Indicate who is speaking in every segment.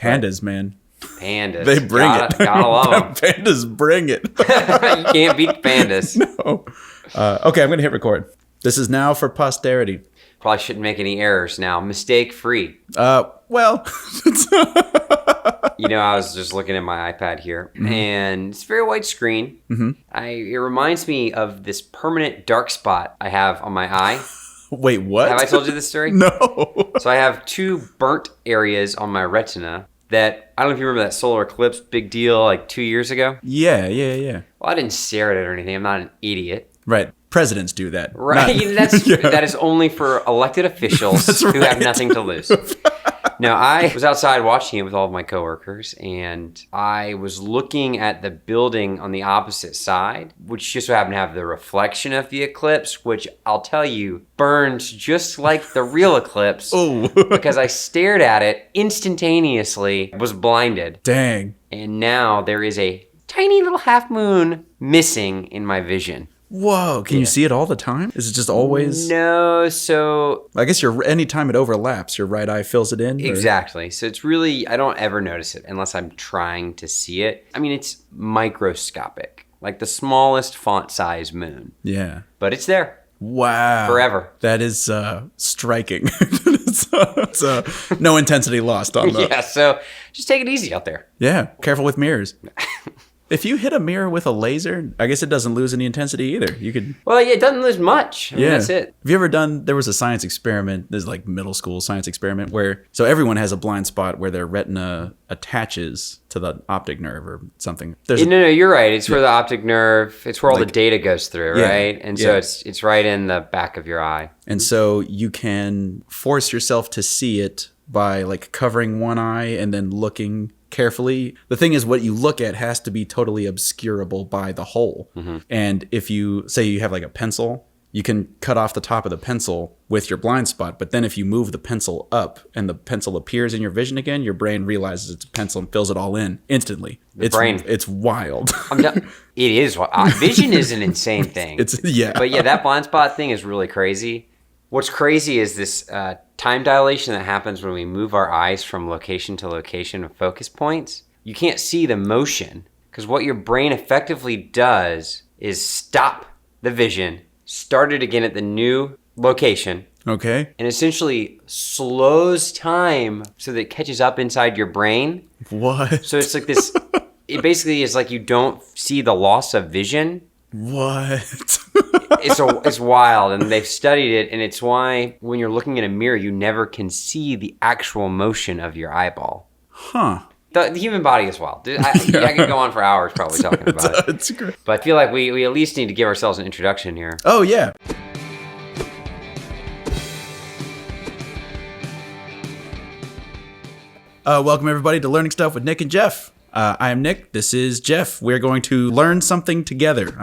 Speaker 1: Pandas, man.
Speaker 2: Pandas.
Speaker 1: They bring it.
Speaker 2: Gotta love them.
Speaker 1: Pandas bring it.
Speaker 2: You can't beat pandas.
Speaker 1: No. Okay, I'm going to hit record. This is now for posterity.
Speaker 2: Probably shouldn't make any errors now. Mistake free.
Speaker 1: Well.
Speaker 2: I was just looking at my iPad here, and it's a very white screen. It reminds me of this permanent dark spot I have on my eye.
Speaker 1: Wait, what?
Speaker 2: Have I told you this story?
Speaker 1: No.
Speaker 2: So I have two burnt areas on my retina that, I don't know if you remember that solar eclipse big deal like 2 years ago.
Speaker 1: Yeah.
Speaker 2: Well, I didn't stare at it or anything. I'm not an idiot.
Speaker 1: Right. Presidents do that.
Speaker 2: Right. That is only for elected officials who have nothing to lose. Now, I was outside watching it with all of my coworkers, and I was looking at the building on the opposite side, which just so happened to have the reflection of the eclipse, which I'll tell you burns just like the real eclipse.
Speaker 1: Oh.
Speaker 2: Because I stared at it instantaneously, was blinded.
Speaker 1: Dang.
Speaker 2: And now there is a tiny little half moon missing in my vision.
Speaker 1: Whoa, can you see it all the time? Is it just always?
Speaker 2: No, so...
Speaker 1: I guess anytime it overlaps, your right eye fills it in?
Speaker 2: Exactly. So it's really, I don't ever notice it unless I'm trying to see it. I mean, it's microscopic, like the smallest font size moon.
Speaker 1: Yeah.
Speaker 2: But it's there.
Speaker 1: Wow.
Speaker 2: Forever.
Speaker 1: That is striking. No intensity lost on that.
Speaker 2: Yeah, so just take it easy out there.
Speaker 1: Yeah, careful with mirrors. If you hit a mirror with a laser, I guess it doesn't lose any intensity either. You could.
Speaker 2: Well, yeah, it doesn't lose much. I mean, that's it.
Speaker 1: Have you ever done? There was a science experiment. There's like middle school science experiment where everyone has a blind spot where their retina attaches to the optic nerve or something.
Speaker 2: No, you're right. It's where the optic nerve. It's where all the data goes through, right? And so it's right in the back of your eye.
Speaker 1: And so you can force yourself to see it by like covering one eye and then looking carefully. The thing is, what you look at has to be totally obscurable by the hole. And if you say you have like a pencil, you can cut off the top of the pencil with your blind spot. But then if you move the pencil up and the pencil appears in your vision again, your brain realizes it's a pencil and fills it all in instantly. It's wild.
Speaker 2: It is. Vision is an insane thing. But yeah, that blind spot thing is really crazy. What's crazy is this time dilation that happens when we move our eyes from location to location of focus points. You can't see the motion because what your brain effectively does is stop the vision, start it again at the new location.
Speaker 1: Okay.
Speaker 2: And essentially slows time so that it catches up inside your brain.
Speaker 1: What?
Speaker 2: So it's like this, it basically is like you don't see the loss of vision.
Speaker 1: What?
Speaker 2: It's wild, and they've studied it, and it's why when you're looking in a mirror, you never can see the actual motion of your eyeball.
Speaker 1: Huh.
Speaker 2: The human body is wild. I could go on for hours probably talking about it.
Speaker 1: It's great.
Speaker 2: But I feel like we at least need to give ourselves an introduction here.
Speaker 1: Oh, yeah. Welcome, everybody, to Learning Stuff with Nick and Jeff. I am Nick. This is Jeff. We're going to learn something together.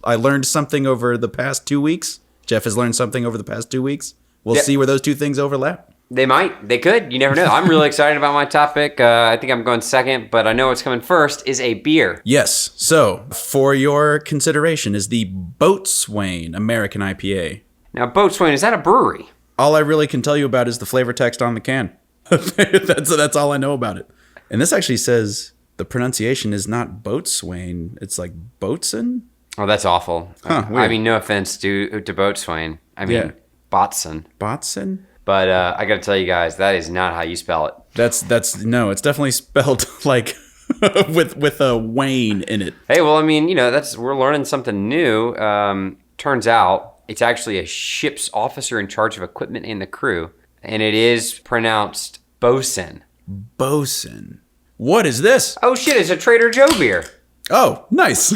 Speaker 1: I learned something over the past 2 weeks. Jeff has learned something over the past 2 weeks. We'll see where those two things overlap.
Speaker 2: They might. They could. You never know. I'm really excited about my topic. I think I'm going second, but I know what's coming first is a beer.
Speaker 1: Yes. So, for your consideration is the Boatswain American IPA.
Speaker 2: Now, Boatswain, is that a brewery?
Speaker 1: All I really can tell you about is the flavor text on the can. That's all I know about it. And this actually says the pronunciation is not Boatswain. It's like Boatswain.
Speaker 2: Oh, that's awful.
Speaker 1: Huh,
Speaker 2: I mean, no offense to Boatswain. I mean, Botswain.
Speaker 1: Botswain?
Speaker 2: But I got to tell you guys, that is not how you spell it.
Speaker 1: No, it's definitely spelled like with a Wayne in it.
Speaker 2: Hey, well, I mean, we're learning something new. Turns out it's actually a ship's officer in charge of equipment and the crew, and it is pronounced bosun.
Speaker 1: Bosun. What is this?
Speaker 2: Oh shit! It's a Trader Joe beer.
Speaker 1: Oh, nice.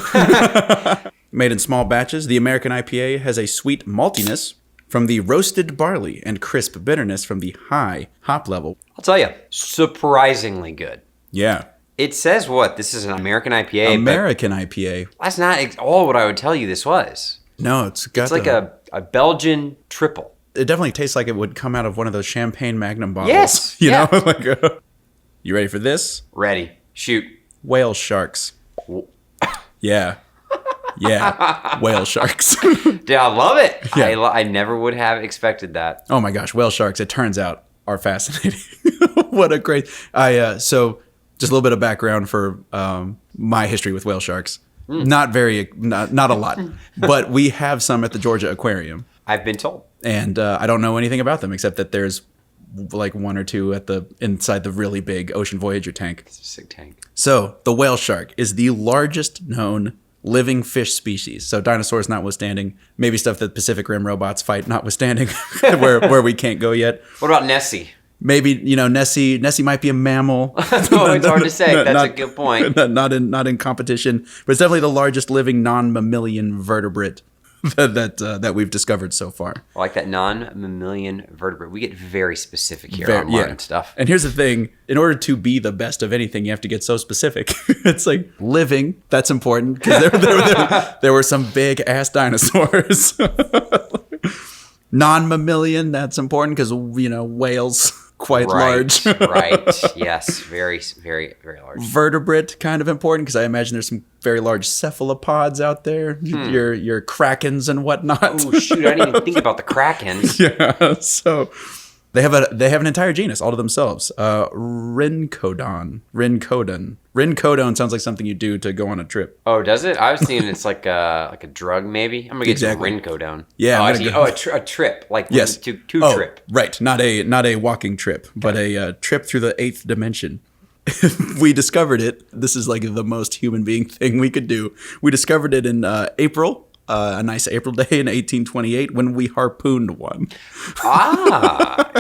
Speaker 1: Made in small batches, the American IPA has a sweet maltiness from the roasted barley and crisp bitterness from the high hop level.
Speaker 2: I'll tell you, surprisingly good.
Speaker 1: Yeah.
Speaker 2: It says this is an American IPA.
Speaker 1: American IPA.
Speaker 2: That's not all what I would tell you this was.
Speaker 1: No, it's
Speaker 2: like a Belgian triple.
Speaker 1: It definitely tastes like it would come out of one of those champagne Magnum bottles.
Speaker 2: Yes.
Speaker 1: You know? You ready for this?
Speaker 2: Ready. Shoot.
Speaker 1: Whale sharks. Yeah. Yeah. Whale sharks.
Speaker 2: Dude, I love it.
Speaker 1: Yeah.
Speaker 2: I never would have expected that.
Speaker 1: Oh my gosh, whale sharks. It turns out are fascinating. What a great... So just a little bit of background for my history with whale sharks. Not a lot, but we have some at the Georgia Aquarium.
Speaker 2: I've been told.
Speaker 1: And I don't know anything about them except that there's like one or two inside the really big Ocean Voyager tank.
Speaker 2: It's a sick tank.
Speaker 1: So the whale shark is the largest known living fish species. So dinosaurs notwithstanding, maybe stuff that Pacific Rim robots fight notwithstanding, where we can't go yet.
Speaker 2: What about Nessie?
Speaker 1: Maybe, Nessie might be a mammal.
Speaker 2: No, it's hard to say. That's a good point.
Speaker 1: Not in competition, but it's definitely the largest living non-mammalian vertebrate that we've discovered so far.
Speaker 2: I like that non-mammalian vertebrate. We get very specific here on modern stuff.
Speaker 1: And here's the thing. In order to be the best of anything, you have to get so specific. It's like living. That's important because there were some big-ass dinosaurs. Non-mammalian. That's important because, whales. Quite large.
Speaker 2: Right. Yes. Very, very, very large.
Speaker 1: Vertebrate, kind of important because I imagine there's some very large cephalopods out there. Your krakens and whatnot.
Speaker 2: Oh shoot! I didn't even think about the krakens.
Speaker 1: Yeah. So they have an entire genus all to themselves. Rincodon. Rincodon sounds like something you do to go on a trip.
Speaker 2: Oh, does it? I was thinking it's like a drug, maybe. I'm gonna get some Rincodon.
Speaker 1: Yeah.
Speaker 2: A trip, like
Speaker 1: yes,
Speaker 2: to trip.
Speaker 1: Right, not a walking trip, but a trip through the 8th dimension. We discovered it. This is like the most human being thing we could do. We discovered it in April. A nice April day in 1828 when we harpooned one.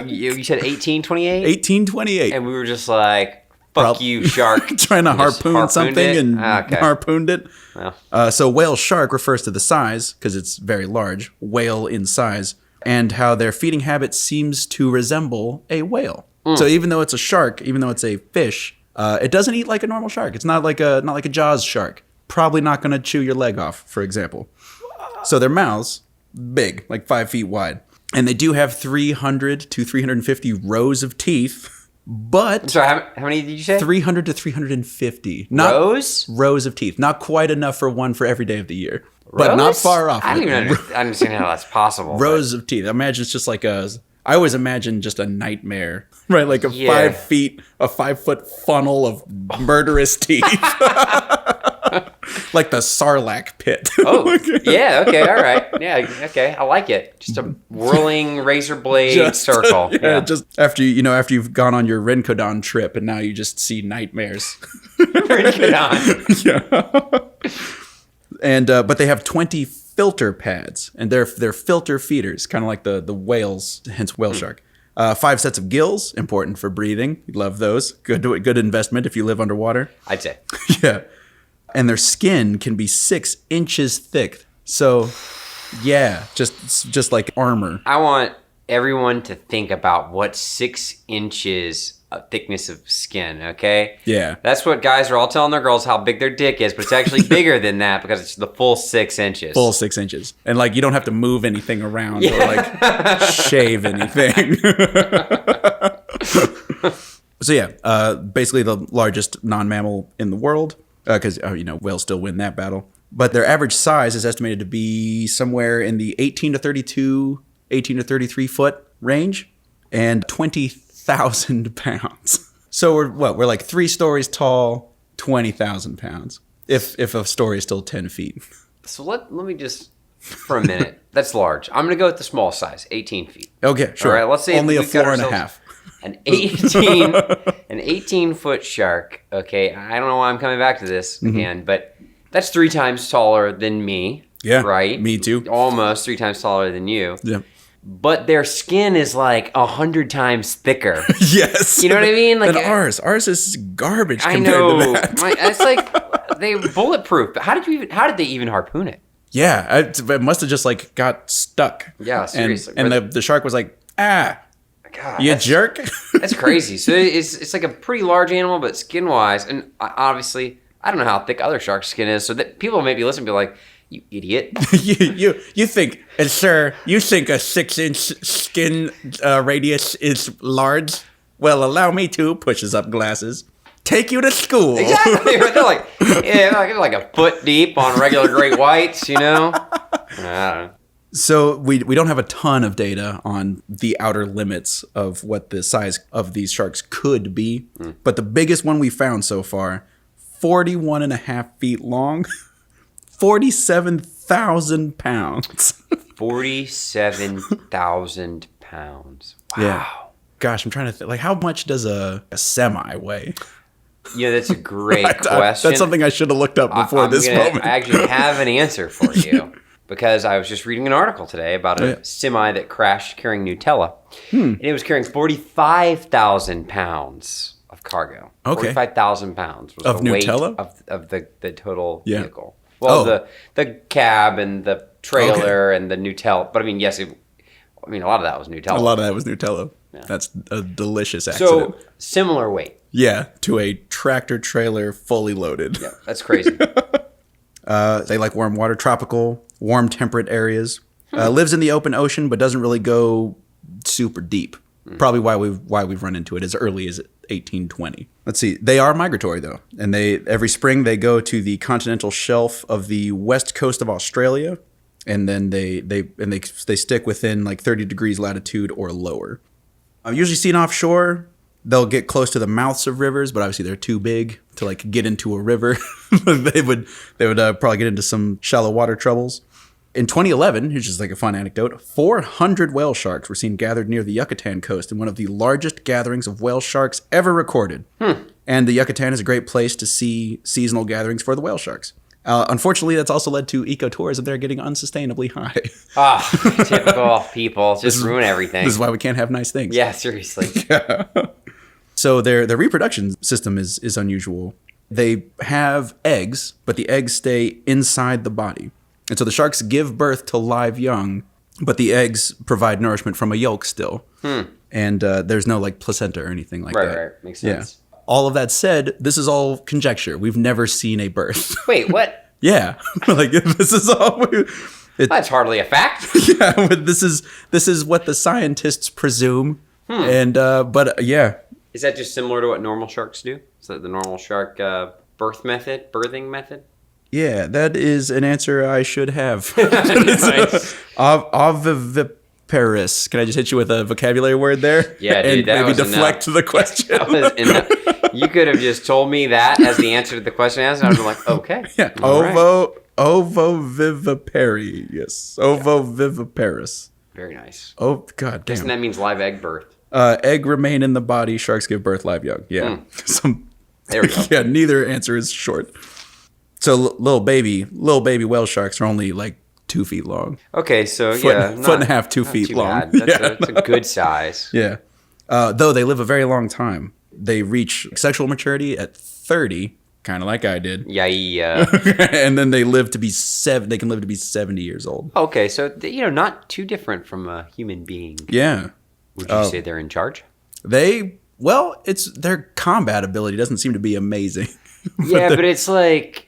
Speaker 2: You said 1828?
Speaker 1: 1828.
Speaker 2: And we were just like, fuck you, shark.
Speaker 1: Trying to harpoon something and harpooned it. Well. So whale shark refers to the size, because it's very large, whale in size, and how their feeding habit seems to resemble a whale. So even though it's a shark, even though it's a fish, it doesn't eat like a normal shark. It's not like a Jaws shark. Probably not going to chew your leg off, for example. So their mouths, big, like 5 feet wide. And they do have 300 to 350 rows of teeth, but...
Speaker 2: I'm sorry, how many did you say?
Speaker 1: 300 to 350. Rows of teeth. Not quite enough for one for every day of the year. But not far off.
Speaker 2: I don't even understand how that's possible.
Speaker 1: Rows of teeth. Imagine it's just like I always imagine just a nightmare, right? Like a 5-foot funnel of murderous teeth. Like the Sarlacc pit.
Speaker 2: Oh, yeah, okay, all right. Yeah, okay, I like it. Just a whirling razor blade circle.
Speaker 1: Yeah, just after you've gone on your Rincodon trip and now you just see nightmares.
Speaker 2: Rincodon.
Speaker 1: Yeah. And but they have 20 filter pads, and they're filter feeders, kind of like the whales, hence whale shark. 5 sets of gills, important for breathing. You love those. Good investment if you live underwater.
Speaker 2: I'd say.
Speaker 1: Yeah. And their skin can be 6 inches thick. So, yeah, just like armor.
Speaker 2: I want everyone to think about what 6 inches of thickness of skin, okay?
Speaker 1: Yeah.
Speaker 2: That's what guys are all telling their girls how big their dick is, but it's actually bigger than that because it's the full 6 inches.
Speaker 1: Full 6 inches. And, like, you don't have to move anything around or, like, shave anything. So, yeah, basically the largest non-mammal in the world. Because, whales still win that battle. But their average size is estimated to be somewhere in the 18 to 33 foot range and 20,000 pounds. So we're like 3 stories tall, 20,000 pounds. If a story is still 10 feet.
Speaker 2: So let me just, for a minute, that's large. I'm going to go with the small size, 18 feet.
Speaker 1: Okay, sure.
Speaker 2: All right, let's say
Speaker 1: only a 4.5.
Speaker 2: An 18-foot shark. Okay, I don't know why I'm coming back to this again, but that's 3 times taller than me.
Speaker 1: Yeah,
Speaker 2: right.
Speaker 1: Me too.
Speaker 2: Almost 3 times taller than you.
Speaker 1: Yeah.
Speaker 2: But their skin is like 100 times thicker.
Speaker 1: Yes.
Speaker 2: You know what I mean? Like
Speaker 1: ours. Ours is garbage compared
Speaker 2: to
Speaker 1: that.
Speaker 2: It's like they bulletproof. But how did they even harpoon it?
Speaker 1: Yeah, it must have just like got stuck.
Speaker 2: Yeah, seriously.
Speaker 1: And the shark was like,
Speaker 2: God,
Speaker 1: you jerk.
Speaker 2: That's crazy. So it's like a pretty large animal, but skin-wise, and obviously, I don't know how thick other shark skin is, so that people may be listening and be like, you idiot.
Speaker 1: you think, sir, you think a 6-inch skin radius is large? Well, allow me to, pushes up glasses, take you to school.
Speaker 2: Exactly. They're like a foot deep on regular great whites, I don't know.
Speaker 1: So we don't have a ton of data on the outer limits of what the size of these sharks could be. But the biggest one we found so far, 41 and a half feet long, 47,000 pounds.
Speaker 2: 47,000 pounds. Wow. Yeah.
Speaker 1: Gosh, I'm trying to think. Like, how much does a semi weigh?
Speaker 2: Yeah, that's a great question.
Speaker 1: That's something I should have looked up before this moment.
Speaker 2: I actually have an answer for you because I was just reading an article today about a semi that crashed carrying Nutella. And it was carrying 45,000 pounds of cargo. Okay. 45,000 pounds was
Speaker 1: of
Speaker 2: the
Speaker 1: Nutella?
Speaker 2: weight of the total vehicle. Well, the cab and the trailer and the Nutella. But I mean, yes, a lot of that was Nutella.
Speaker 1: A lot of that was Nutella. Yeah. That's a delicious accident.
Speaker 2: So, similar weight.
Speaker 1: Yeah, to a tractor trailer fully loaded.
Speaker 2: Yeah, that's crazy.
Speaker 1: They like warm water, tropical, warm temperate areas. Lives in the open ocean, but doesn't really go super deep. Probably why we've run into it as early as 1820. Let's see. They are migratory though, and every spring they go to the continental shelf of the west coast of Australia, and then they stick within like 30 degrees latitude or lower. Usually seen offshore. They'll get close to the mouths of rivers, but obviously they're too big to like get into a river. They would probably get into some shallow water troubles. In 2011, which is like a fun anecdote, 400 whale sharks were seen gathered near the Yucatan coast in one of the largest gatherings of whale sharks ever recorded. And the Yucatan is a great place to see seasonal gatherings for the whale sharks. Unfortunately, that's also led to ecotourism there getting unsustainably high.
Speaker 2: Typical people just ruin everything.
Speaker 1: This is why we can't have nice things.
Speaker 2: Yeah, seriously.
Speaker 1: So their reproduction system is unusual. They have eggs, but the eggs stay inside the body. And so the sharks give birth to live young, but the eggs provide nourishment from a yolk still. And there's no like placenta or anything like that.
Speaker 2: Right. Makes sense.
Speaker 1: Yeah. All of that said, this is all conjecture. We've never seen a birth.
Speaker 2: Wait, what?
Speaker 1: Yeah. Like this is all
Speaker 2: that's hardly a fact.
Speaker 1: Yeah, but this is what the scientists presume. And but yeah.
Speaker 2: Is that just similar to what normal sharks do? Is that the normal shark birthing method?
Speaker 1: Yeah, that is an answer I should have.
Speaker 2: Nice.
Speaker 1: Oviviparous. Can I just hit you with a vocabulary word there?
Speaker 2: Yeah, dude,
Speaker 1: and maybe deflect the question.
Speaker 2: You could have just told me that as the answer to the question and I was like, okay.
Speaker 1: Yeah, ovoviviparous. Ovoviviparous.
Speaker 2: Very nice.
Speaker 1: Oh, God damn.
Speaker 2: And that means live egg birth.
Speaker 1: Egg remain in the body. Sharks give birth live young. Yeah.
Speaker 2: There we go.
Speaker 1: Yeah, neither answer is short. So little baby whale sharks are only like 2 feet long.
Speaker 2: Okay, so
Speaker 1: foot and a half, 2 feet long.
Speaker 2: That's a good size.
Speaker 1: Yeah. Though they live a very long time. They reach sexual maturity at 30, kind of like I did.
Speaker 2: Yeah.
Speaker 1: And then they live to be They can live to be 70 years old.
Speaker 2: Okay, so not too different from a human being.
Speaker 1: Yeah.
Speaker 2: Would you say they're in charge?
Speaker 1: Their combat ability doesn't seem to be amazing.
Speaker 2: But it's like,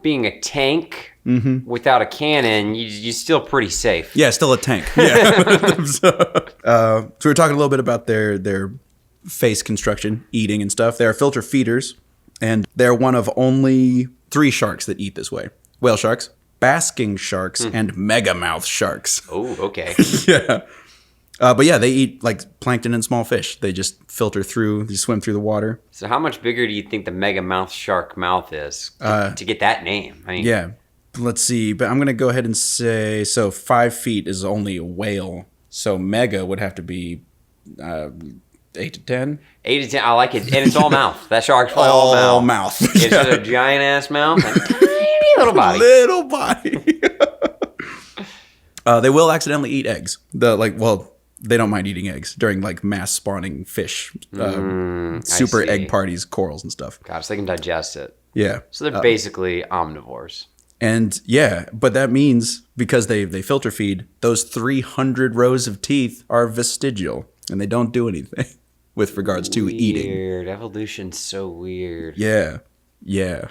Speaker 2: being a tank without a cannon, you're still pretty safe.
Speaker 1: Yeah, still a tank. Yeah. So we were talking a little bit about their face construction, eating and stuff. They are filter feeders, and they're one of only 3 sharks that eat this way. Whale sharks, basking sharks, and megamouth sharks.
Speaker 2: Oh, okay.
Speaker 1: Yeah. But yeah, they eat like plankton and small fish. They just filter through, they swim through the water.
Speaker 2: So how much bigger do you think the megamouth shark mouth is to get that name? I mean,
Speaker 1: yeah. Let's see. But I'm going to go ahead and say, 5 feet is only a whale. So mega would have to be 8 to 10.
Speaker 2: 8 to 10. I like it. And it's all mouth. That shark's all mouth. It's just a giant ass mouth and tiny little body.
Speaker 1: Little body. They will accidentally eat eggs. They don't mind eating eggs during like mass spawning fish, super egg parties, corals and stuff.
Speaker 2: Gosh, they can digest it.
Speaker 1: Yeah.
Speaker 2: So they're basically omnivores.
Speaker 1: And yeah, but that means because they filter feed, those 300 rows of teeth are vestigial and they don't do anything with regards to eating.
Speaker 2: Weird. Evolution's so weird.
Speaker 1: Yeah. Yeah.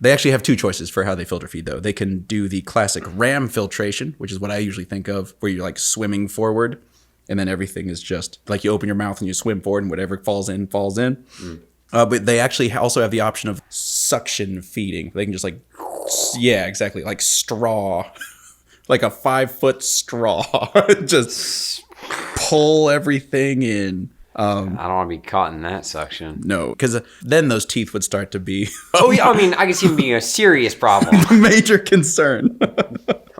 Speaker 1: They actually have 2 choices for how they filter feed, though. They can do the classic ram filtration, which is what I usually think of, where you're like swimming forward. And then everything is just like you open your mouth and you swim forward and whatever falls in, falls in. But they actually also have the option of suction feeding. They can just like, yeah, exactly. Like straw like a 5-foot straw. Just pull everything in.
Speaker 2: I don't want to be caught in that suction.
Speaker 1: No, because then those teeth would start to be...
Speaker 2: Oh, yeah. I mean, I can see them being a serious problem.
Speaker 1: Major concern.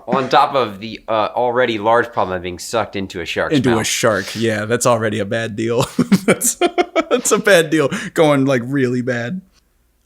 Speaker 2: On top of the already large problem of being sucked into a shark's mouth.
Speaker 1: Into a shark, yeah. That's already a bad deal. That's a bad deal. Going, like, really bad.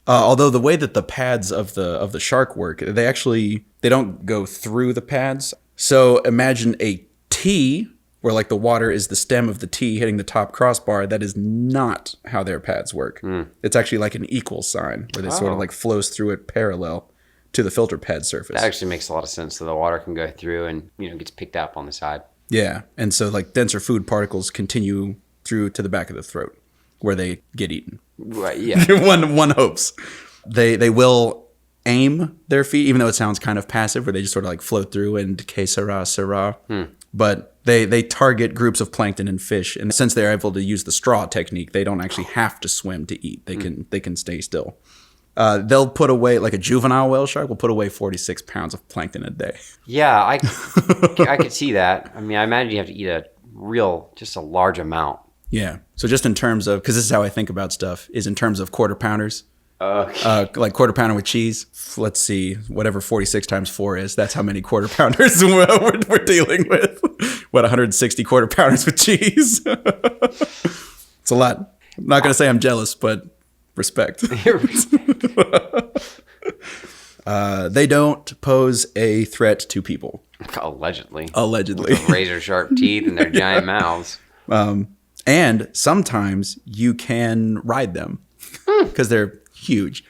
Speaker 1: Although the way that the pads of the shark work, they don't go through the pads. So imagine a T... where like the water is the stem of the T hitting the top crossbar. That is not how their pads work. It's actually like an equal sign where they sort of like flows through it parallel to the filter pad surface.
Speaker 2: That actually makes a lot of sense. So the water can go through and, gets picked up on the side.
Speaker 1: Yeah. And so like denser food particles continue through to the back of the throat where they get eaten.
Speaker 2: Right. Yeah.
Speaker 1: one hopes. They will aim their feet, even though it sounds kind of passive where they just sort of like float through and que sera, sera. But they target groups of plankton and fish, and since they're able to use the straw technique, they don't actually have to swim to eat. They can stay still. They'll put away, like a juvenile whale shark will put away 46 pounds of plankton a day.
Speaker 2: Yeah, I could see that. I mean, I imagine you have to eat just a large amount.
Speaker 1: Yeah. So just in terms of, because this is how I think about stuff, is in terms of quarter pounders.
Speaker 2: Okay.
Speaker 1: Like quarter pounder with cheese. Let's see, whatever 46 times 4 is. That's how many quarter pounders we're dealing with. What, 160 quarter pounders with cheese? It's a lot. I'm not going to say I'm jealous, but respect. They don't pose a threat to people.
Speaker 2: Allegedly.
Speaker 1: With
Speaker 2: razor sharp teeth and their giant mouths.
Speaker 1: And sometimes you can ride them because they're huge.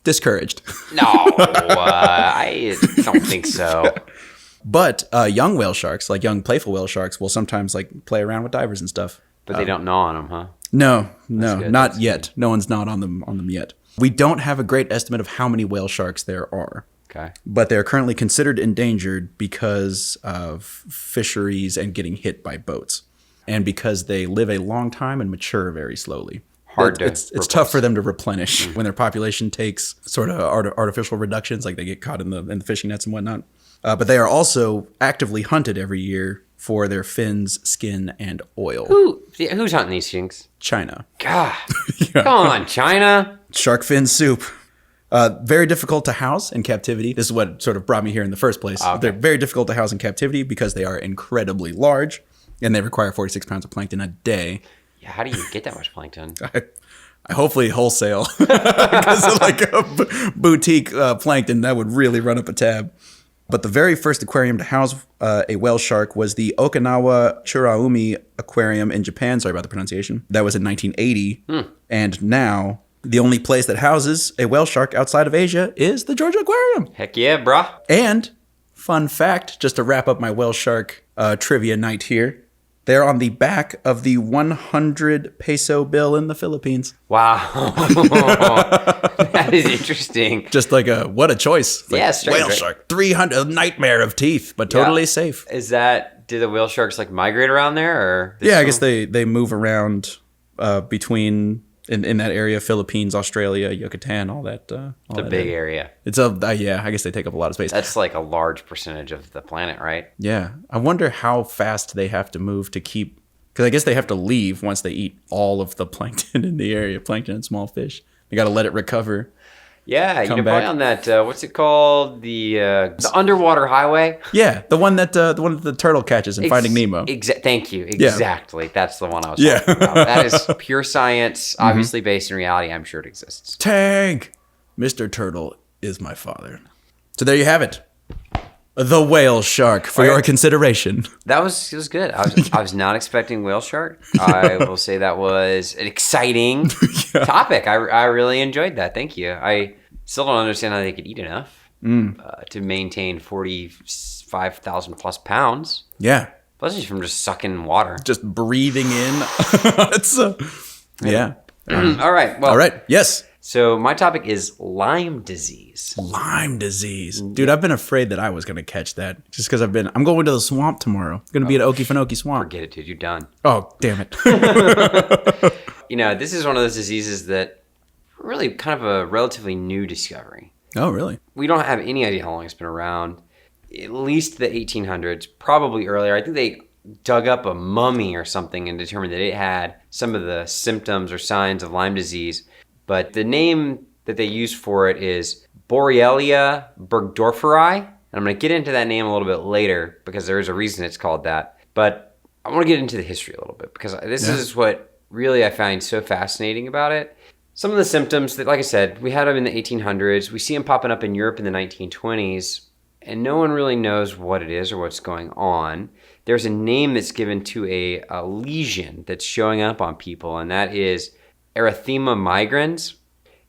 Speaker 1: Discouraged.
Speaker 2: No, I don't think so.
Speaker 1: But young whale sharks, like young playful whale sharks, will sometimes like play around with divers and stuff.
Speaker 2: But they don't gnaw on them, huh?
Speaker 1: No, not yet. Good. No one's gnawed on them yet. We don't have a great estimate of how many whale sharks there are.
Speaker 2: Okay.
Speaker 1: But they're currently considered endangered because of fisheries and getting hit by boats. And because they live a long time and mature very slowly. It's tough for them to replenish when their population takes sort of artificial reductions, like they get caught in the fishing nets and whatnot. But they are also actively hunted every year for their fins, skin, and oil.
Speaker 2: Who's hunting these things?
Speaker 1: China.
Speaker 2: God, yeah. Come on, China.
Speaker 1: Shark fin soup. Very difficult to house in captivity. This is what sort of brought me here in the first place. Okay. They're very difficult to house in captivity because they are incredibly large, and they require 46 pounds of plankton a day.
Speaker 2: Yeah, how do you get that much plankton?
Speaker 1: I hopefully wholesale. Because of like a boutique plankton, that would really run up a tab. But the very first aquarium to house a whale shark was the Okinawa Churaumi Aquarium in Japan. Sorry about the pronunciation. That was in 1980. And now the only place that houses a whale shark outside of Asia is the Georgia Aquarium.
Speaker 2: Heck yeah, brah.
Speaker 1: And fun fact, just to wrap up my whale shark trivia night here, they're on the back of the 100 peso bill in the Philippines.
Speaker 2: Wow. That is interesting.
Speaker 1: Just like what a choice. Like
Speaker 2: yeah,
Speaker 1: whale shark, 300, nightmare of teeth, but totally safe.
Speaker 2: Do the whale sharks like migrate around there? Or
Speaker 1: yeah, I guess they move around between in that area, Philippines, Australia, Yucatan, all that.
Speaker 2: It's a big area.
Speaker 1: It's I guess they take up a lot of space.
Speaker 2: That's like a large percentage of the planet, right?
Speaker 1: Yeah. I wonder how fast they have to move to keep, because I guess they have to leave once they eat all of the plankton in the area, plankton and small fish. They got to let it recover.
Speaker 2: Yeah, you can probably on that. What's it called? The underwater highway.
Speaker 1: Yeah, the one that the turtle catches in Finding Nemo.
Speaker 2: Thank you. Exactly. Yeah. That's the one I was talking about. That is pure science, obviously based in reality. I'm sure it exists.
Speaker 1: Tag, Mr. Turtle is my father. So there you have it. The whale shark for your consideration.
Speaker 2: It was good. I was not expecting whale shark. I will say that was an exciting topic. I really enjoyed that. Thank you. I still don't understand how they could eat enough to maintain 45,000 plus pounds.
Speaker 1: Yeah.
Speaker 2: Especially from just sucking water.
Speaker 1: Just breathing in. It's yeah.
Speaker 2: All right. Well.
Speaker 1: All right. Yes.
Speaker 2: So my topic is Lyme disease.
Speaker 1: Lyme disease. Dude, I've been afraid that I was going to catch that just because I'm going to the swamp tomorrow. I'm going to be at Okefenokee Swamp.
Speaker 2: Forget it, dude. You're done.
Speaker 1: Oh, damn it.
Speaker 2: This is one of those diseases that really kind of a relatively new discovery.
Speaker 1: Oh, really?
Speaker 2: We don't have any idea how long it's been around. at least the 1800s, probably earlier. I think they dug up a mummy or something and determined that it had some of the symptoms or signs of Lyme disease. But the name that they use for it is Borrelia burgdorferi. And I'm going to get into that name a little bit later because there is a reason it's called that. But I want to get into the history a little bit because this is what really I find so fascinating about it. Some of the symptoms that, like I said, we had them in the 1800s. We see them popping up in Europe in the 1920s, and no one really knows what it is or what's going on. There's a name that's given to a lesion that's showing up on people, and that is erythema migrans,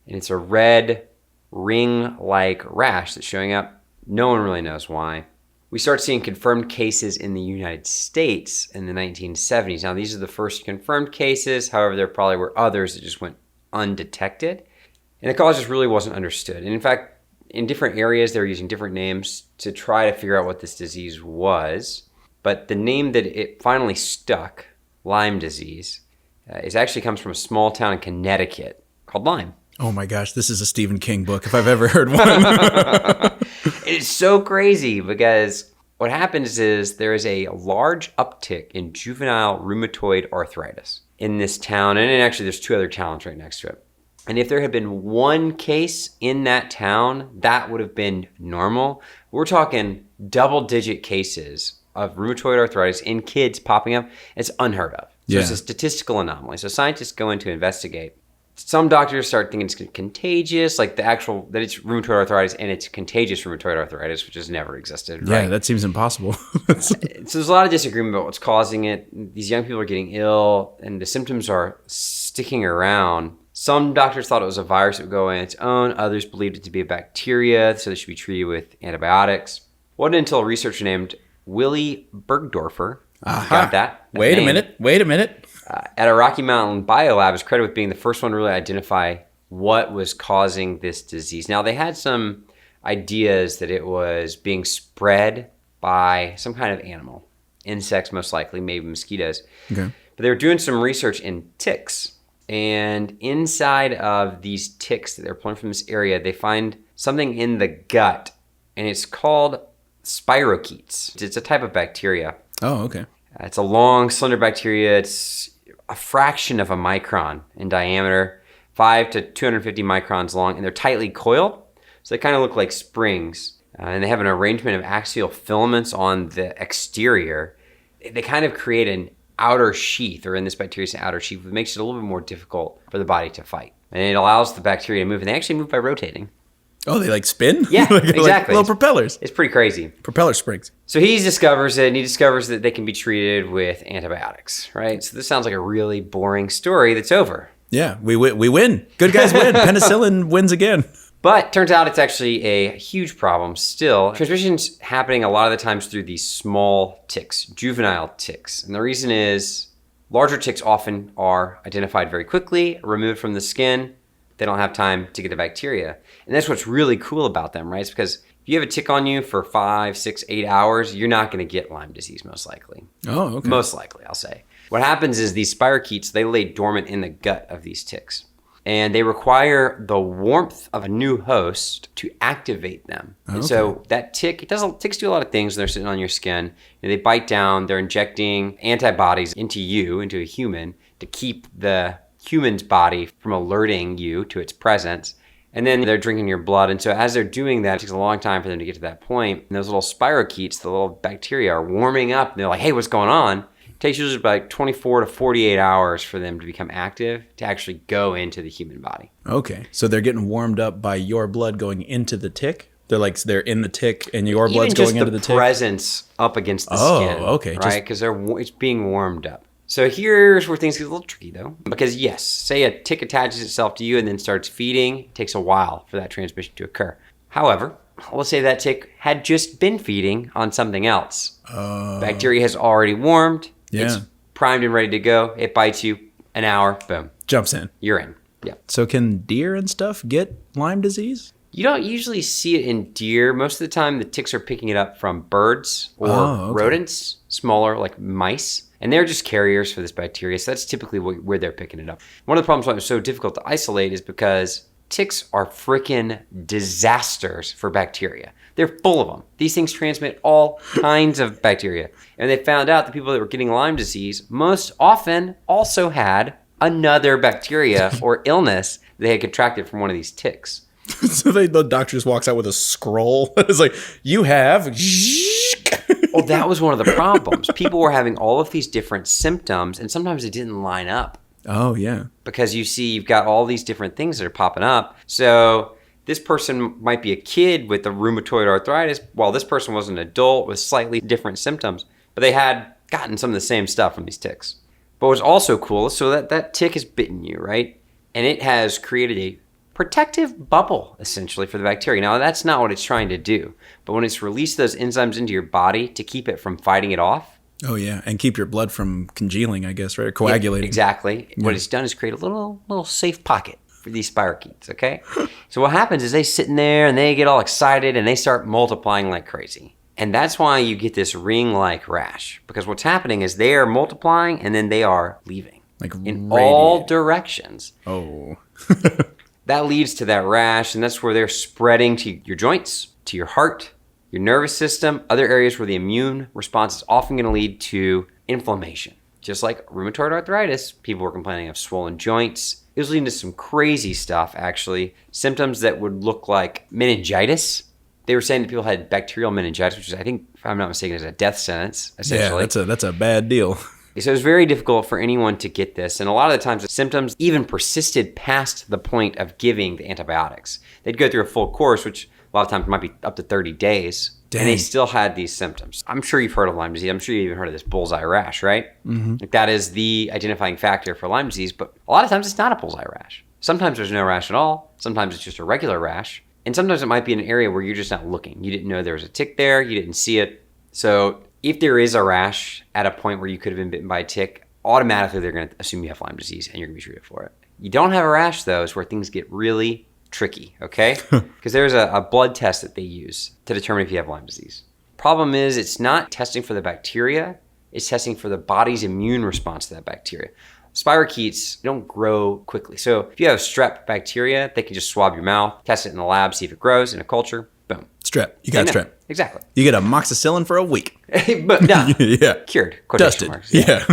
Speaker 2: and it's a red ring-like rash that's showing up. No one really knows why. We start seeing confirmed cases in the United States in the 1970s. Now, these are the first confirmed cases. However, there probably were others that just went undetected. And the cause just really wasn't understood. And in fact, in different areas, they were using different names to try to figure out what this disease was. But the name that it finally stuck, Lyme disease, it actually comes from a small town in Connecticut called Lyme.
Speaker 1: Oh my gosh, this is a Stephen King book if I've ever heard one.
Speaker 2: It's so crazy because what happens is there is a large uptick in juvenile rheumatoid arthritis in this town. And actually there's 2 other towns right next to it. And if there had been 1 case in that town, that would have been normal. We're talking double-digit cases of rheumatoid arthritis in kids popping up. It's unheard of. So it's a statistical anomaly. So scientists go in to investigate. Some doctors start thinking it's contagious, like that it's rheumatoid arthritis and it's contagious rheumatoid arthritis, which has never existed.
Speaker 1: Yeah,
Speaker 2: right?
Speaker 1: That seems impossible.
Speaker 2: So there's a lot of disagreement about what's causing it. These young people are getting ill and the symptoms are sticking around. Some doctors thought it was a virus that would go on its own. Others believed it to be a bacteria, so they should be treated with antibiotics. It wasn't until a researcher named Willy Burgdorfer, got that.
Speaker 1: Wait a minute.
Speaker 2: At a Rocky Mountain Biolab is credited with being the first one to really identify what was causing this disease. Now, they had some ideas that it was being spread by some kind of animal, insects most likely, maybe mosquitoes.
Speaker 1: Okay.
Speaker 2: But they were doing some research in ticks. And inside of these ticks that they're pulling from this area, they find something in the gut, and it's called spirochetes. It's a type of bacteria.
Speaker 1: Oh, okay.
Speaker 2: It's a long, slender bacteria. It's a fraction of a micron in diameter, 5 to 250 microns long, and they're tightly coiled. So they kind of look like springs. And they have an arrangement of axial filaments on the exterior. They kind of create an outer sheath, or in this bacteria's outer sheath, which makes it a little bit more difficult for the body to fight. And it allows the bacteria to move, and they actually move by rotating.
Speaker 1: Oh, they like spin?
Speaker 2: Yeah, exactly.
Speaker 1: Like little propellers.
Speaker 2: It's pretty crazy.
Speaker 1: Propeller springs.
Speaker 2: So he discovers it, and he discovers that they can be treated with antibiotics, right? So this sounds like a really boring story that's over.
Speaker 1: Yeah, we win. Good guys win. Penicillin wins again.
Speaker 2: But turns out it's actually a huge problem still. Transmission's happening a lot of the times through these small ticks, juvenile ticks. And the reason is larger ticks often are identified very quickly, removed from the skin. They don't have time to get the bacteria. And that's what's really cool about them, right? It's because if you have a tick on you for 5, 6, 8 hours, you're not going to get Lyme disease most likely.
Speaker 1: Oh, okay.
Speaker 2: Most likely, I'll say. What happens is these spirochetes, they lay dormant in the gut of these ticks. And they require the warmth of a new host to activate them. Okay. And so that tick, ticks do a lot of things when they're sitting on your skin. They bite down, they're injecting antibodies into a human, to keep the human's body from alerting you to its presence. And then they're drinking your blood. And so as they're doing that, it takes a long time for them to get to that point. And those little spirochetes, the little bacteria, are warming up. And they're like, hey, what's going on? It takes usually about 24 to 48 hours for them to become active to actually go into the human body.
Speaker 1: Okay. So they're getting warmed up by your blood going into the tick? They're in the tick and your blood's going into the tick?
Speaker 2: Even just the presence up against the skin.
Speaker 1: Oh, okay.
Speaker 2: Right? Because it's being warmed up. So here's where things get a little tricky, though. Because yes, say a tick attaches itself to you and then starts feeding. It takes a while for that transmission to occur. However, let's say that tick had just been feeding on something else. Bacteria has already warmed.
Speaker 1: Yeah.
Speaker 2: It's primed and ready to go. It bites you. An hour. Boom.
Speaker 1: Jumps in.
Speaker 2: You're in. Yeah.
Speaker 1: So can deer and stuff get Lyme disease?
Speaker 2: You don't usually see it in deer. Most of the time, the ticks are picking it up from birds or rodents, smaller like mice. And they're just carriers for this bacteria. So that's typically where they're picking it up. One of the problems why it's so difficult to isolate is because ticks are freaking disasters for bacteria. They're full of them. These things transmit all kinds of bacteria. And they found out the people that were getting Lyme disease most often also had another bacteria or illness they had contracted from one of these ticks.
Speaker 1: So the doctor just walks out with a scroll. It's like, you have...
Speaker 2: Well, that was one of the problems. People were having all of these different symptoms, and sometimes it didn't line up.
Speaker 1: Oh, yeah.
Speaker 2: Because you've got all these different things that are popping up. So this person might be a kid with the rheumatoid arthritis, while this person was an adult with slightly different symptoms. But they had gotten some of the same stuff from these ticks. But what's also cool is so that tick has bitten you, right? And it has created a protective bubble, essentially, for the bacteria. Now, that's not what it's trying to do. But when it's released those enzymes into your body to keep it from fighting it off.
Speaker 1: Oh, yeah. And keep your blood from congealing, I guess, right? Or coagulating.
Speaker 2: Yeah, exactly. Yeah. What it's done is create a little safe pocket for these spirochetes, okay? So what happens is they sit in there and they get all excited and they start multiplying like crazy. And that's why you get this ring-like rash. Because what's happening is they are multiplying and then they are leaving.
Speaker 1: Like
Speaker 2: in all directions.
Speaker 1: Oh.
Speaker 2: That leads to that rash, and that's where they're spreading to your joints, to your heart, your nervous system, other areas where the immune response is often going to lead to inflammation. Just like rheumatoid arthritis, people were complaining of swollen joints. It was leading to some crazy stuff, actually. Symptoms that would look like meningitis. They were saying that people had bacterial meningitis, which is, I think, if I'm not mistaken, is a death sentence, essentially.
Speaker 1: Yeah, that's a bad deal.
Speaker 2: So it was very difficult for anyone to get this. And a lot of the times the symptoms even persisted past the point of giving the antibiotics. They'd go through a full course, which a lot of times might be up to 30 days. Dang. And they still had these symptoms. I'm sure you've heard of Lyme disease. I'm sure you've even heard of this bullseye rash, right?
Speaker 1: Mm-hmm.
Speaker 2: Like that is the identifying factor for Lyme disease. But a lot of times it's not a bullseye rash. Sometimes there's no rash at all. Sometimes it's just a regular rash. And sometimes it might be an area where you're just not looking. You didn't know there was a tick there. You didn't see it. So if there is a rash at a point where you could have been bitten by a tick, automatically they're going to assume you have Lyme disease and you're going to be treated for it. You don't have a rash, though, is where things get really tricky, okay? Because there's a blood test that they use to determine if you have Lyme disease. Problem is, it's not testing for the bacteria. It's testing for the body's immune response to that bacteria. Spirochetes don't grow quickly. So if you have strep bacteria, they can just swab your mouth, test it in the lab, see if it grows in a culture. Boom.
Speaker 1: Strep. You got strep.
Speaker 2: Exactly.
Speaker 1: You get amoxicillin for a week.
Speaker 2: But no.
Speaker 1: Yeah.
Speaker 2: Cured.
Speaker 1: Dusted.
Speaker 2: Marks.
Speaker 1: Yeah.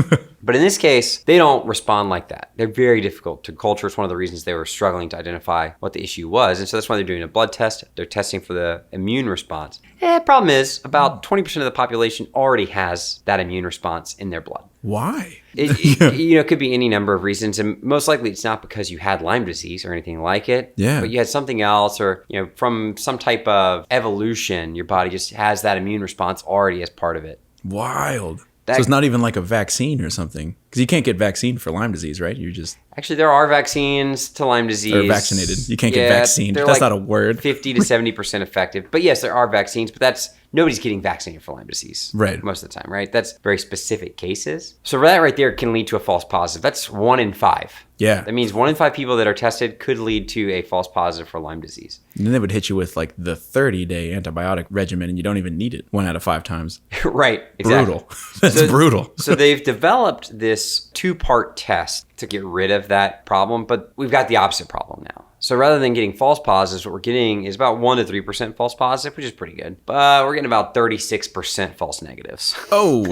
Speaker 2: But in this case, they don't respond like that. They're very difficult to culture. It's one of the reasons they were struggling to identify what the issue was. And so that's why they're doing a blood test. They're testing for the immune response. Problem is, about 20% of the population already has that immune response in their blood.
Speaker 1: Why?
Speaker 2: It could be any number of reasons. And most likely it's not because you had Lyme disease or anything like it.
Speaker 1: Yeah.
Speaker 2: But you had something else or, from some type of evolution, your body just has that immune response already as part of it.
Speaker 1: Wild. So it's not even like a vaccine or something. Because you can't get vaccine for Lyme disease, right? You just...
Speaker 2: Actually, there are vaccines to Lyme disease.
Speaker 1: Or vaccinated. You can't get vaccinated. That's like not a word.
Speaker 2: 50 to 70% effective. But yes, there are vaccines, but nobody's getting vaccinated for Lyme disease.
Speaker 1: Right.
Speaker 2: Most of the time, right? That's very specific cases. So that right there can lead to a false positive. That's 1 in 5.
Speaker 1: Yeah.
Speaker 2: That means 1 in 5 people that are tested could lead to a false positive for Lyme disease.
Speaker 1: And then they would hit you with like the 30-day antibiotic regimen and you don't even need it 1 out of 5 times.
Speaker 2: Right. Exactly.
Speaker 1: Brutal. That's brutal.
Speaker 2: So they've developed this 2-part test to get rid of that problem, but we've got the opposite problem now. So rather than getting false positives, what we're getting is about 1 to 3% false positive, which is pretty good. But we're getting about 36% false negatives.
Speaker 1: Oh, so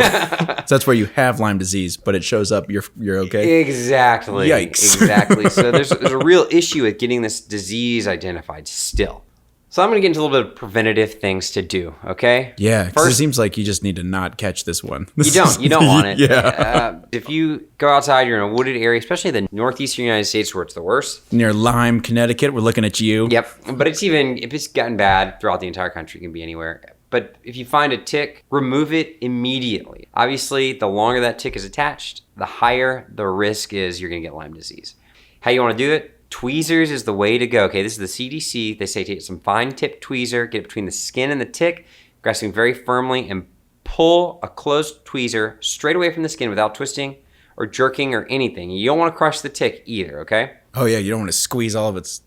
Speaker 1: that's where you have Lyme disease, but it shows up, you're okay?
Speaker 2: Exactly.
Speaker 1: Yikes.
Speaker 2: Exactly. So there's a real issue with getting this disease identified still. So I'm going to get into a little bit of preventative things to do, okay?
Speaker 1: Yeah, because it seems like you just need to not catch this one.
Speaker 2: You don't want it.
Speaker 1: Yeah.
Speaker 2: If you go outside, you're in a wooded area, especially the northeastern United States where it's the worst.
Speaker 1: Near Lyme, Connecticut, we're looking at you.
Speaker 2: Yep. But if it's gotten bad throughout the entire country, it can be anywhere. But if you find a tick, remove it immediately. Obviously, the longer that tick is attached, the higher the risk is you're going to get Lyme disease. How you want to do it? Tweezers is the way to go. Okay, this is the CDC. They say take some fine tip tweezer, get it between the skin and the tick, grasping very firmly, and pull a closed tweezer straight away from the skin without twisting or jerking or anything. You don't want to crush the tick either, okay?
Speaker 1: Oh, yeah, you don't want to squeeze all of its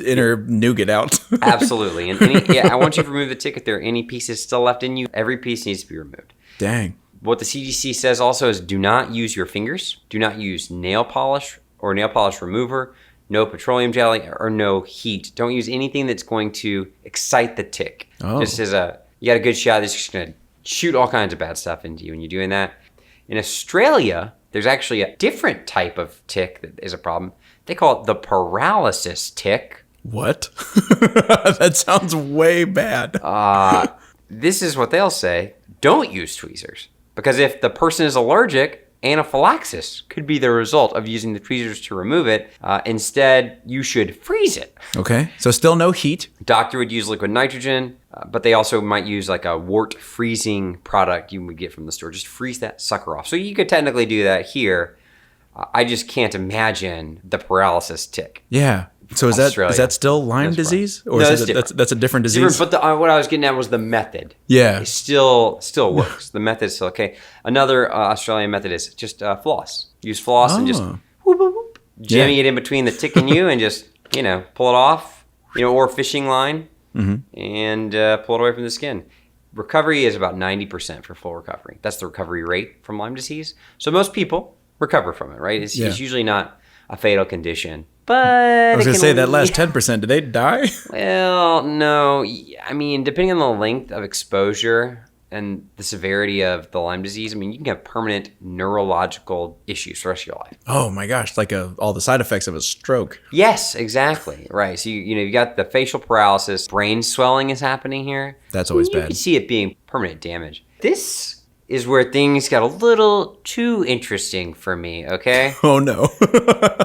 Speaker 1: inner nougat out.
Speaker 2: Absolutely. And I want you to remove the tick if there are any pieces still left in you. Every piece needs to be removed.
Speaker 1: Dang.
Speaker 2: What the CDC says also is do not use your fingers. Do not use nail polish or nail polish remover. no petroleum jelly, or no heat. Don't use anything that's going to excite the tick. Just as you got a good shot that's just going to shoot all kinds of bad stuff into you when you're doing that. In Australia, there's actually a different type of tick that is a problem. They call it the paralysis tick.
Speaker 1: What? That sounds way bad.
Speaker 2: This is what they'll say. Don't use tweezers. Because if the person is allergic, anaphylaxis could be the result of using the tweezers to remove it. Instead, you should freeze it.
Speaker 1: Okay, so still no heat.
Speaker 2: Doctor would use liquid nitrogen, but they also might use like a wart freezing product you would get from the store. Just freeze that sucker off. So you could technically do that here. I just can't imagine the paralysis tick.
Speaker 1: Yeah. So is that still Lyme disease, or
Speaker 2: no,
Speaker 1: is that's a different disease?
Speaker 2: But what I was getting at was the method.
Speaker 1: Yeah,
Speaker 2: it still works. The method is still okay. Another Australian method is just floss. Use floss and just whoop, whoop, whoop, jamming it in between the tick and you, and just pull it off. Or fishing line, and pull it away from the skin. Recovery is about 90% for full recovery. That's the recovery rate from Lyme disease. So most people recover from it, right? It's usually not a fatal condition. But
Speaker 1: I was going to say that last 10%, do they die?
Speaker 2: Well, no. I mean, depending on the length of exposure and the severity of the Lyme disease, I mean, you can have permanent neurological issues for the rest of your life.
Speaker 1: Oh my gosh, like all the side effects of a stroke.
Speaker 2: Yes, exactly. Right. So, you got the facial paralysis, brain swelling is happening here.
Speaker 1: That's always bad.
Speaker 2: You can see it being permanent damage. This is where things got a little too interesting for me, okay?
Speaker 1: Oh, no.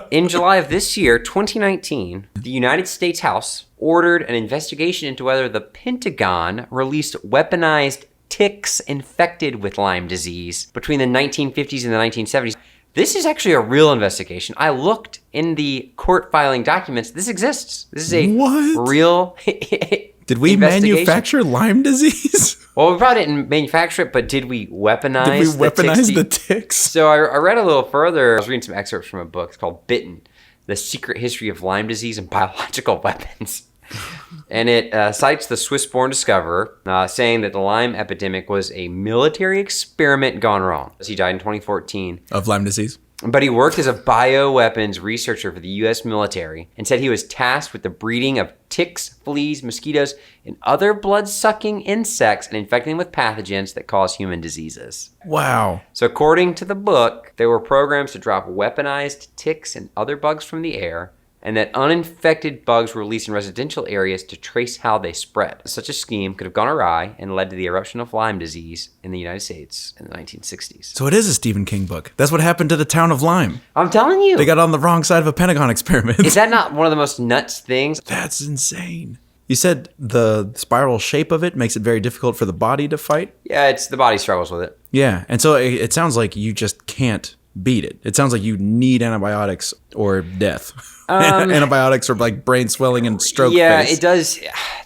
Speaker 2: In July of this year, 2019, the United States House ordered an investigation into whether the Pentagon released weaponized ticks infected with Lyme disease between the 1950s and the 1970s. This is actually a real investigation. I looked in the court filing documents. This exists. This is a real
Speaker 1: Did we manufacture Lyme disease?
Speaker 2: Well, we probably didn't manufacture it, but did we weaponize
Speaker 1: the ticks?
Speaker 2: So I read a little further. I was reading some excerpts from a book. It's called Bitten, The Secret History of Lyme Disease and Biological Weapons. And it cites the Swiss-born discoverer, saying that the Lyme epidemic was a military experiment gone wrong. He died in 2014.
Speaker 1: Of Lyme disease?
Speaker 2: But he worked as a bioweapons researcher for the U.S. military and said he was tasked with the breeding of ticks, fleas, mosquitoes, and other blood-sucking insects and infecting them with pathogens that cause human diseases.
Speaker 1: Wow.
Speaker 2: So according to the book, there were programs to drop weaponized ticks and other bugs from the air, and that uninfected bugs were released in residential areas to trace how they spread. Such a scheme could have gone awry and led to the eruption of Lyme disease in the United States in the 1960s.
Speaker 1: So it is a Stephen King book. That's what happened to the town of Lyme.
Speaker 2: I'm telling you.
Speaker 1: They got on the wrong side of a Pentagon experiment.
Speaker 2: Is that not one of the most nuts things?
Speaker 1: That's insane. You said the spiral shape of it makes it very difficult for the body to fight?
Speaker 2: Yeah, it's the body struggles with it.
Speaker 1: Yeah, and so it sounds like you just can't beat it. It sounds like you need antibiotics or death. Antibiotics or like brain swelling and stroke.
Speaker 2: Yeah,
Speaker 1: face.
Speaker 2: It does.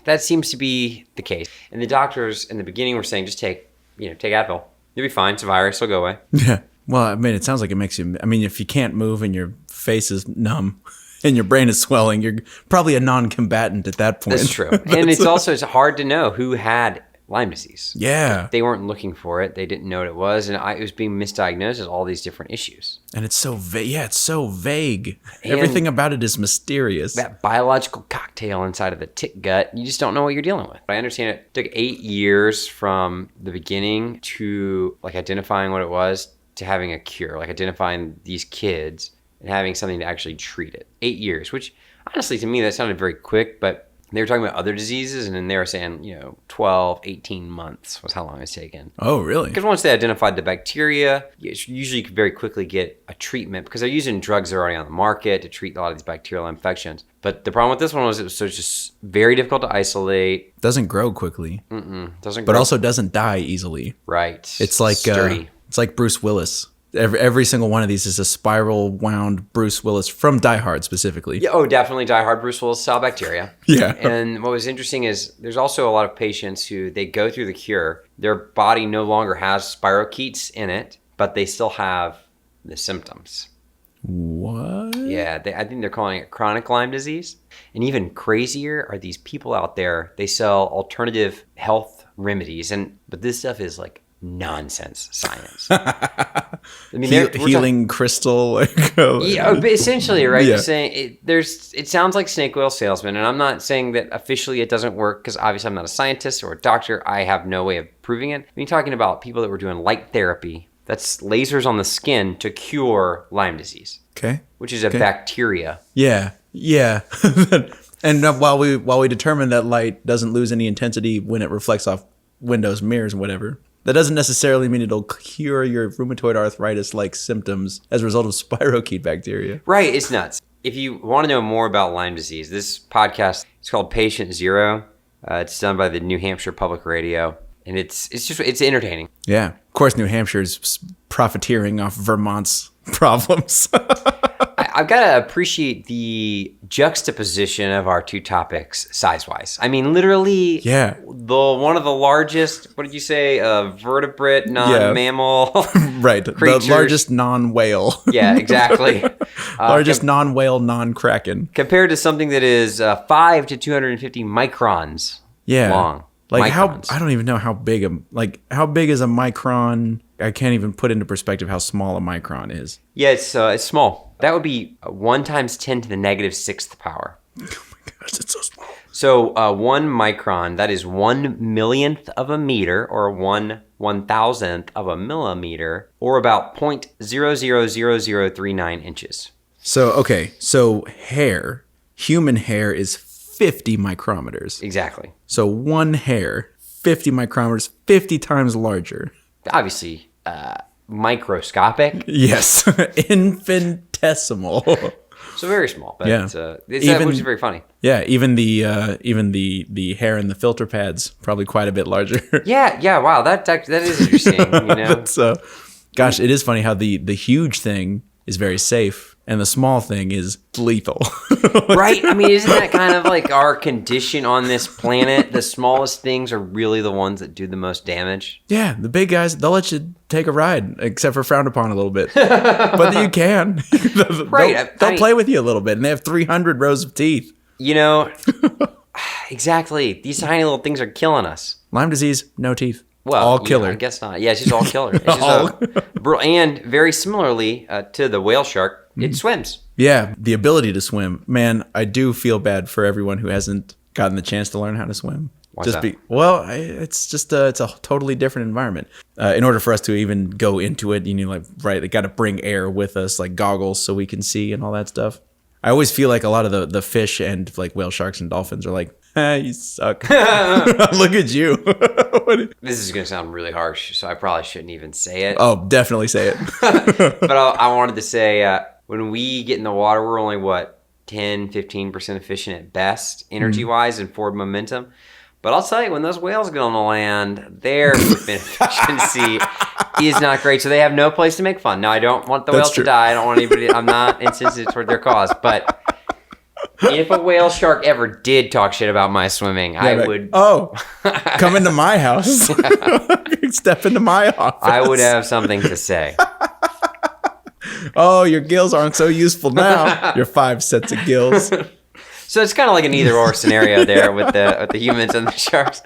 Speaker 2: That seems to be the case. And the doctors in the beginning were saying, just take Advil. You'll be fine. It's a virus. It'll go away.
Speaker 1: Yeah. Well, I mean, it sounds like it makes you, I mean, if you can't move and your face is numb and your brain is swelling, you're probably a non-combatant at that point.
Speaker 2: That's true. And it's hard to know who had Lyme disease.
Speaker 1: Yeah.
Speaker 2: They weren't looking for it. They didn't know what it was. And it was being misdiagnosed as all these different issues.
Speaker 1: And it's so vague. Yeah, it's so vague. And everything about it is mysterious.
Speaker 2: That biological cocktail inside of the tick gut, you just don't know what you're dealing with. I understand it took 8 years from the beginning to like identifying what it was to having a cure, like identifying these kids and having something to actually treat it. 8 years, which honestly to me that sounded very quick, but they were talking about other diseases, and then they were saying, 12, 18 months was how long it's taken.
Speaker 1: Oh, really?
Speaker 2: Because once they identified the bacteria, usually you could very quickly get a treatment because they're using drugs that are already on the market to treat a lot of these bacterial infections. But the problem with this one was it was just very difficult to isolate.
Speaker 1: Doesn't grow quickly.
Speaker 2: Doesn't grow.
Speaker 1: But also doesn't die easily.
Speaker 2: Right.
Speaker 1: It's like
Speaker 2: sturdy.
Speaker 1: It's like Bruce Willis. Every single one of these is a spiral wound Bruce Willis from Die Hard specifically.
Speaker 2: Yeah, definitely Die Hard Bruce Willis style bacteria.
Speaker 1: Yeah.
Speaker 2: And what was interesting is there's also a lot of patients who they go through the cure, their body no longer has spirochetes in it, but they still have the symptoms.
Speaker 1: What?
Speaker 2: Yeah, I think they're calling it chronic Lyme disease. And even crazier are these people out there, they sell alternative health remedies, but this stuff is like nonsense science. I mean,
Speaker 1: healing crystal.
Speaker 2: Yeah, essentially, right? Yeah. You're saying it sounds like snake oil salesman, and I'm not saying that officially it doesn't work because obviously I'm not a scientist or a doctor. I have no way of proving it. You're talking about people that were doing light therapy. That's lasers on the skin to cure Lyme disease.
Speaker 1: Okay.
Speaker 2: Which is a bacteria.
Speaker 1: Yeah. And while we determine that light doesn't lose any intensity when it reflects off windows, mirrors, and whatever, that doesn't necessarily mean it'll cure your rheumatoid arthritis-like symptoms as a result of spirochete bacteria.
Speaker 2: Right, it's nuts. If you want to know more about Lyme disease, this podcast is called Patient Zero. It's done by the New Hampshire Public Radio, and it's entertaining.
Speaker 1: Yeah, of course, New Hampshire's profiteering off Vermont's problems.
Speaker 2: I've got to appreciate the juxtaposition of our two topics size-wise. I mean, literally, one of the largest, what did you say, vertebrate, non-mammal
Speaker 1: right, creatures. The largest non-whale.
Speaker 2: Yeah, exactly.
Speaker 1: Largest non-whale, non-kraken.
Speaker 2: Compared to something that is 5 to 250 microns long.
Speaker 1: Like microns. I don't even know how big is a micron? I can't even put into perspective how small a micron is.
Speaker 2: Yeah, it's small. That would be 1 times 10 to the negative 6th power.
Speaker 1: Oh my gosh, it's so small.
Speaker 2: So 1 micron, that is 1/millionth of a meter, or 1/1000th of a millimeter, or about 0.000039 inches.
Speaker 1: So human hair is 50 micrometers.
Speaker 2: Exactly.
Speaker 1: So one hair, 50 micrometers, 50 times larger.
Speaker 2: Obviously, microscopic.
Speaker 1: Yes, infinitesimal.
Speaker 2: So very small, but which is very funny.
Speaker 1: Yeah, even the hair in the filter pads probably quite a bit larger.
Speaker 2: Yeah. Wow, that is interesting. You know,
Speaker 1: gosh, it is funny how the huge thing is very safe and the small thing is lethal.
Speaker 2: Right? I mean, isn't that kind of like our condition on this planet? The smallest things are really the ones that do the most damage.
Speaker 1: Yeah, the big guys, they'll let you take a ride, except for frowned upon a little bit. But you can. They'll play with you a little bit, and they have 300 rows of teeth.
Speaker 2: You know, exactly. These tiny little things are killing us.
Speaker 1: Lyme disease, no teeth.
Speaker 2: Well,
Speaker 1: all killer.
Speaker 2: I guess not. Yeah, she's all killer. And very similarly to the whale shark, it swims.
Speaker 1: Yeah, the ability to swim. Man, I do feel bad for everyone who hasn't gotten the chance to learn how to swim.
Speaker 2: Why's that?
Speaker 1: It's just it's a totally different environment. In order for us to even go into it, they got to bring air with us, like goggles, so we can see and all that stuff. I always feel like a lot of the fish and like whale sharks and dolphins are like, you suck. Look at you.
Speaker 2: This is going to sound really harsh, so I probably shouldn't even say it.
Speaker 1: Oh, definitely say it.
Speaker 2: But I wanted to say, when we get in the water, we're only, 10-15% efficient at best, energy-wise and forward momentum. But I'll tell you, when those whales get on the land, their efficiency is not great. So they have no place to make fun. Now, I don't want the whales to die. I don't want anybody. I'm not insensitive toward their cause. But if a whale shark ever did talk shit about my swimming, I would.
Speaker 1: Oh, come into my house. Step into my office.
Speaker 2: I would have something to say.
Speaker 1: Oh, your gills aren't so useful now. Your 5 sets of gills.
Speaker 2: So it's kind of like an either-or scenario there with the humans and the sharks.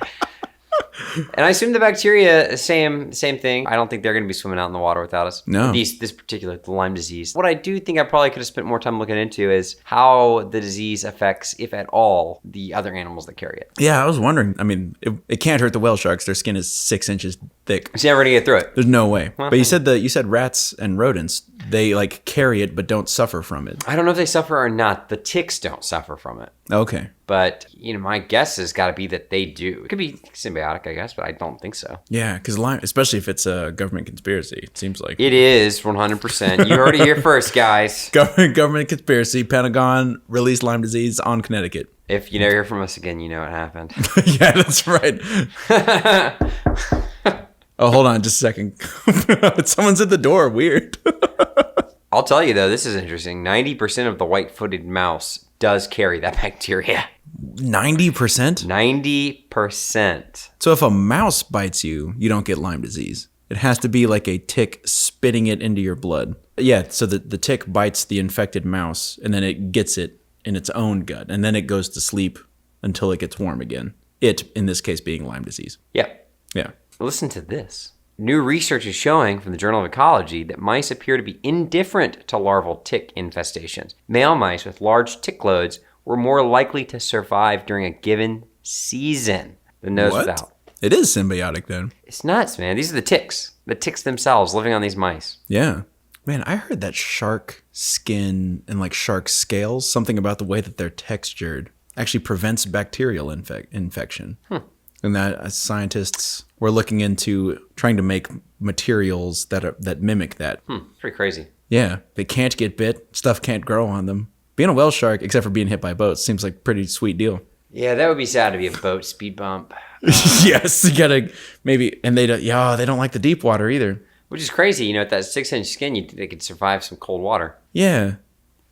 Speaker 2: And I assume the bacteria, same thing. I don't think they're going to be swimming out in the water without us.
Speaker 1: No.
Speaker 2: This particular, the Lyme disease. What I do think I probably could have spent more time looking into is how the disease affects, if at all, the other animals that carry it.
Speaker 1: Yeah, I was wondering. I mean, it can't hurt the whale sharks. Their skin is 6 inches thick.
Speaker 2: So you're never going to get through it.
Speaker 1: There's no way. But you said rats and rodents, they like carry it but don't suffer from it.
Speaker 2: I don't know if they suffer or not. The ticks don't suffer from it.
Speaker 1: Okay.
Speaker 2: But, my guess has got to be that they do. It could be symbiotic, I guess, but I don't think so.
Speaker 1: Yeah, because Lyme, especially if it's a government conspiracy, it seems like.
Speaker 2: It is, 100%. You heard it here first, guys.
Speaker 1: Government conspiracy, Pentagon released Lyme disease on Connecticut.
Speaker 2: If you never hear from us again, you know what happened.
Speaker 1: Yeah, that's right. Oh, hold on just a second. Someone's at the door. Weird.
Speaker 2: I'll tell you, though, this is interesting. 90% of the white-footed mouse does carry that bacteria.
Speaker 1: 90%?
Speaker 2: 90%.
Speaker 1: So if a mouse bites you, you don't get Lyme disease. It has to be like a tick spitting it into your blood. Yeah, so the tick bites the infected mouse, and then it gets it in its own gut, and then it goes to sleep until it gets warm again. It, in this case, being Lyme disease.
Speaker 2: Yeah.
Speaker 1: Yeah.
Speaker 2: Listen to this. New research is showing from the Journal of Ecology that mice appear to be indifferent to larval tick infestations. Male mice with large tick loads were more likely to survive during a given season than those without.
Speaker 1: It is symbiotic then.
Speaker 2: It's nuts, man. These are the ticks themselves living on these mice.
Speaker 1: Yeah. Man, I heard that shark skin and like shark scales, something about the way that they're textured, actually prevents bacterial infection. And that scientists were looking into trying to make materials that mimic that.
Speaker 2: Pretty crazy.
Speaker 1: Yeah. They can't get bit. Stuff can't grow on them. Being a whale shark, except for being hit by boats, seems like a pretty sweet deal.
Speaker 2: Yeah, that would be sad to be a boat speed bump.
Speaker 1: Yes, you gotta maybe, and they don't like the deep water either.
Speaker 2: Which is crazy, you know, with that 6-inch skin, they could survive some cold water.
Speaker 1: Yeah,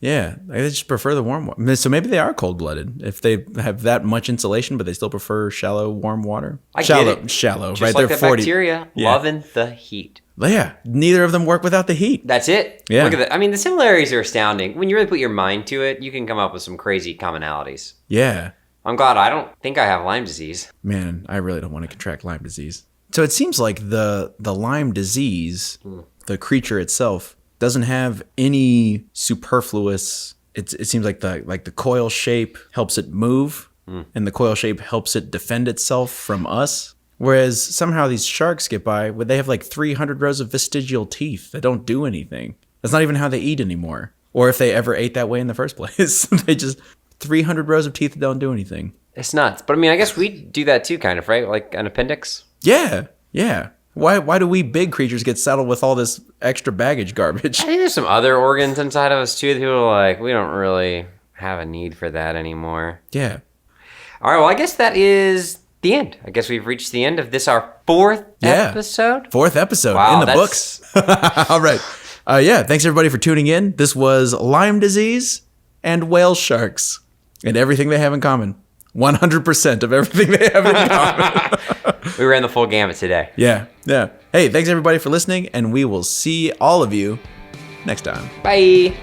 Speaker 1: they just prefer the warm water. So maybe they are cold-blooded if they have that much insulation, but they still prefer shallow, warm water.
Speaker 2: Shallow,
Speaker 1: just
Speaker 2: right?
Speaker 1: Like
Speaker 2: the 40. Bacteria loving the heat.
Speaker 1: Yeah, neither of them work without the heat.
Speaker 2: That's it.
Speaker 1: Yeah.
Speaker 2: Look at that. I mean, the similarities are astounding. When you really put your mind to it, you can come up with some crazy commonalities.
Speaker 1: Yeah.
Speaker 2: I'm glad I don't think I have Lyme disease.
Speaker 1: Man, I really don't want to contract Lyme disease. So it seems like the Lyme disease, the creature itself, doesn't have any superfluous. It seems like the coil shape helps it move, and the coil shape helps it defend itself from us. Whereas somehow these sharks get by, where they have like 300 rows of vestigial teeth that don't do anything. That's not even how they eat anymore, or if they ever ate that way in the first place. They just 300 rows of teeth that don't do anything.
Speaker 2: It's nuts. But I mean, I guess we do that too, kind of, right? Like an appendix?
Speaker 1: Yeah. Why do we big creatures get saddled with all this extra baggage garbage?
Speaker 2: I think there's some other organs inside of us too that people are like, we don't really have a need for that anymore.
Speaker 1: Yeah.
Speaker 2: All right, well, I guess that is the end. I guess we've reached the end of this, our fourth episode.
Speaker 1: Fourth episode in the books. All right. Thanks everybody for tuning in. This was Lyme disease and whale sharks and everything they have in common. 100% of everything they have in common.
Speaker 2: We ran the full gamut today.
Speaker 1: Yeah. Hey, thanks everybody for listening, and we will see all of you next time.
Speaker 2: Bye.